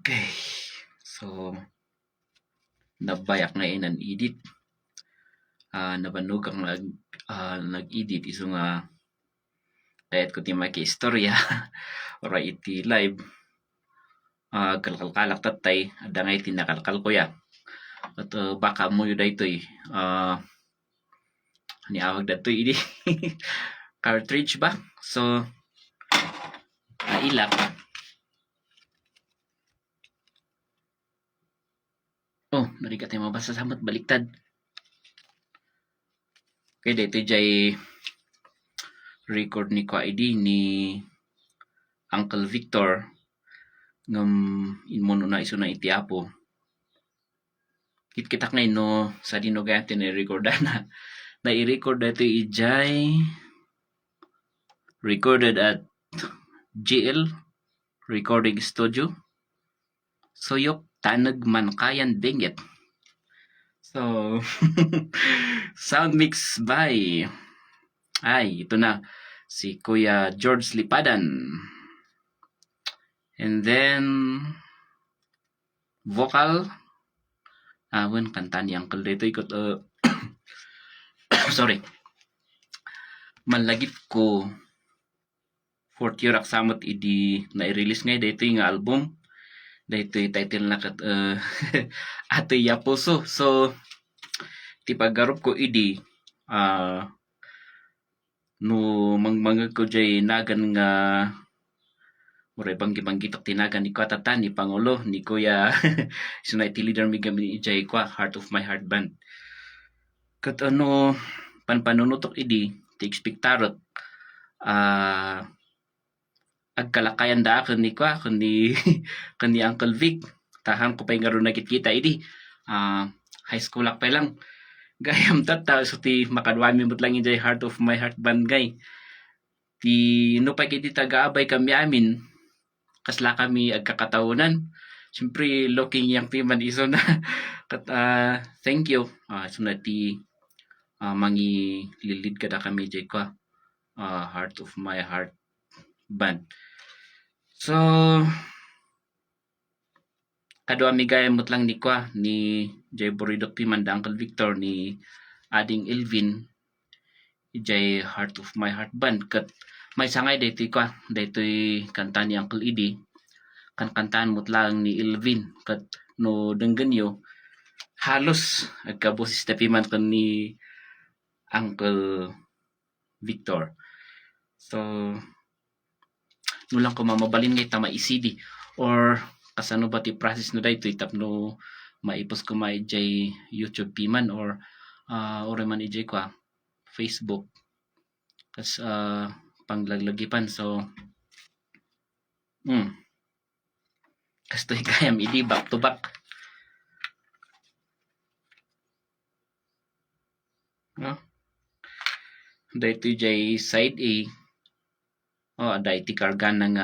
Okay. So, nabayak nga inan edit. Nabanog ang nag-edit iso nga dahit ko ti maki-istorya or iti live kalkalkalak tatay ada nga iti nakalkal ko ya. At baka mo yun daytoy niawag datoy idi cartridge ba? So, ilak. Oh, narigat tayo mabasa samot baliktad. Okay, dito jay record ni ko ID ni Uncle Victor ngam inmono na iso na itiapo. Kit-kitak ngay no sa dino gayat record na i-record dito ijay recorded at GL Recording Studio. Suyok tanag man kayan dinggit. So, sound mix by ito na si Kuya George Lipadan. And then vocal kanta ni Uncle dito ikot sorry. Malagip ko 4th year aksamot idi na-release ngay dito yung album. Dito yung title na kat Ate Yapuso. So ti paggarup ko idi no mangmangag ko jay nagan nga Muray banggi-banggitok tinagan ni ko atatan ni Pangulo ni Kuya sunay ti leader mi gamin ijay kwa Heart of My Heart Band. Kat panpanunutok idi ti ekspektarot agkalakayan da akin ni kwa kundi Uncle Vic tahan ko pa yung na kita idi high school pa lang gayam tata so ti makadwami mo lang ijay Heart of My Heart Band gay ti no pa kiti taga-abay kami amin kasla kami agkakataonan. Siyempre, looking young piman iso na. Thank you. So na ti mangi lilid kada kami jay ko. Heart of My Heart Band. So, kadwa mi gaya mot lang ni ko ni Jay Boridok piman da Uncle Victor ni Ading Elvin jay Heart of My Heart Band. Kat may sangay dito ko dito'y kanta ni Uncle Idi kantaan mo't lang ni Elvin kat no denggenyo halos agkabusis na piman ko ni Uncle Victor. So nulang ko mamabalin ngay tama i-CD or kasano ba ti process no dayto itapno maipos ko may jay YouTube piman or man ijay ko Facebook kas panglaglagipan so kastoy kayam idi back to back no dayto jay side A ada iti kargan ng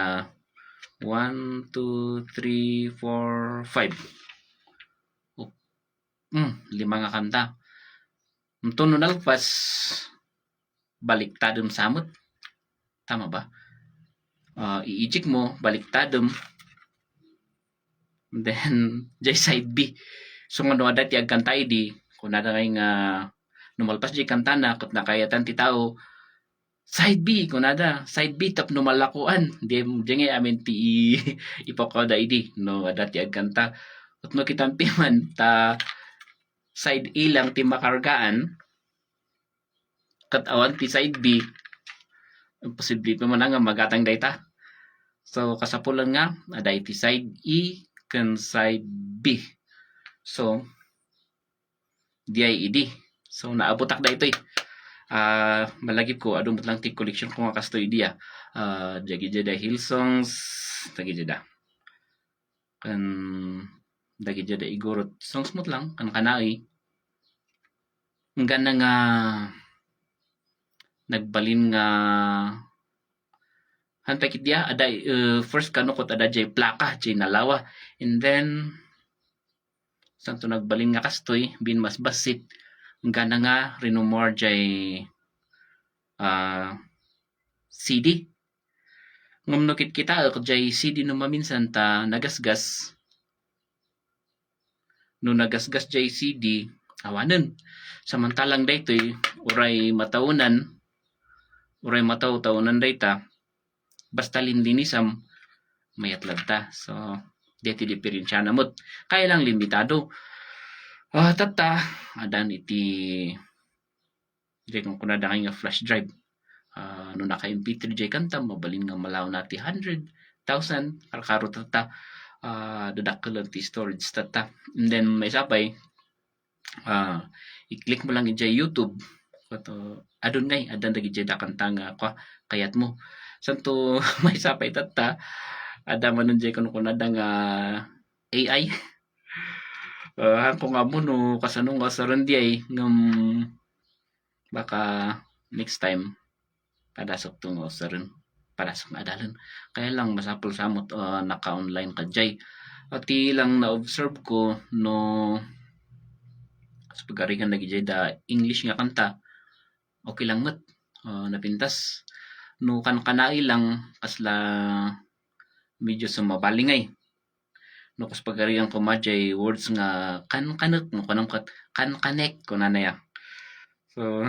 1, 2, 3, 4, 5 lima nga kanta no nalpas baliktadom samot tama ba? Iijik mo, baliktadom. Then, jay side B. So, nga ada ti agkanta idi, kung nada ngay nga numalpas jay kanta na, kung nakayatan ti tao, side B, kung nada, side B, tap numalakuan. Di ngay amin ti ipakoda idi, no, ada ti agkanta. Kung no kitampiman, ta side A lang ti makargaan, katawan ti side B, posible pa man nga magatang data. So, kasapulan nga, ada iti side E kan side B. So, DIED. So, naabutak da ito malagip ko, adumot lang ti collection ko nga kasto idea. Jagi jada Hillsongs, tagi jada. Kan, dagi jada igorot songs mot lang, kan kanai. Ang ganda nga, nagbalin nga hanpakit dia ada first kanukot ada jay plaka jay nalawa and then santo nagbalin nga kastoy bin mas basit gana nga rinomor jay CD ngumnokit kita jay CD no maminsan ta nagasgas no nagasgas JCD awanen samantalang daytoy uray mataw-tawnan dayta basta linlinisam mayat ta. So deti diferensya namot kaya lang limitado. Tata adan iti kung kunada nga flash drive. No naka MP3 jay kanta mabalin nga malaw na ti 100,000 karo tata dadakkel ti storage tata. And then may sapay i-click mo lang ijay YouTube kato adun ngay adan dagi jay dakanta nga kayat mo santo may sapay tata ada man jay kuno kunada nga AI kung amo no kasanong kasaran di ay ngam baka next time padasok tong osaran padasok na adalan kaya lang masapol samot naka-online ka jay at lang na-observe ko no sa pagaringan lagi jay da English nga kanta okay lang mat napintas no kankanai lang kasla medyo sumabalingay no kas pagaringan ko majay words nga kankanot no kanang kankanek ko nanaya so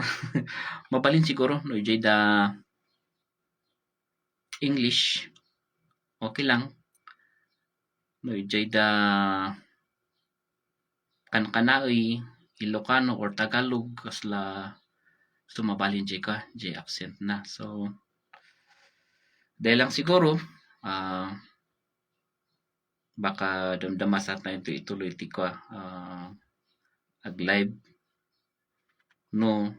mabalin siguro no jay da English okay lang no jay da kankanai Ilocano or Tagalog kasla sumabalin jay ka jay accent na so dahil lang siguro baka damdamasat na ito ituloy ti ko ag live no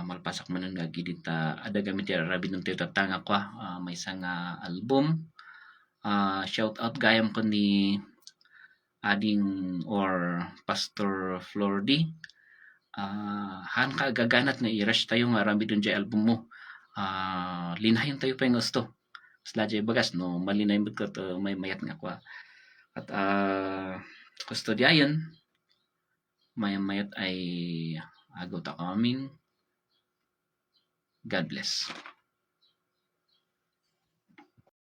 malpasak man nga gidit ada gamit ti arabi nung tayo tatanga ko may isang album shout out gayam ko ni ading or Pastor Flordy han ka gaganat na i-rush tayo nga arabi dun jay album mo linayan tayo pa yung gusto sla jay bagas no malinay mo ko may mayat nga kwa at gusto diayon mayat ay agaw ta kaming God bless.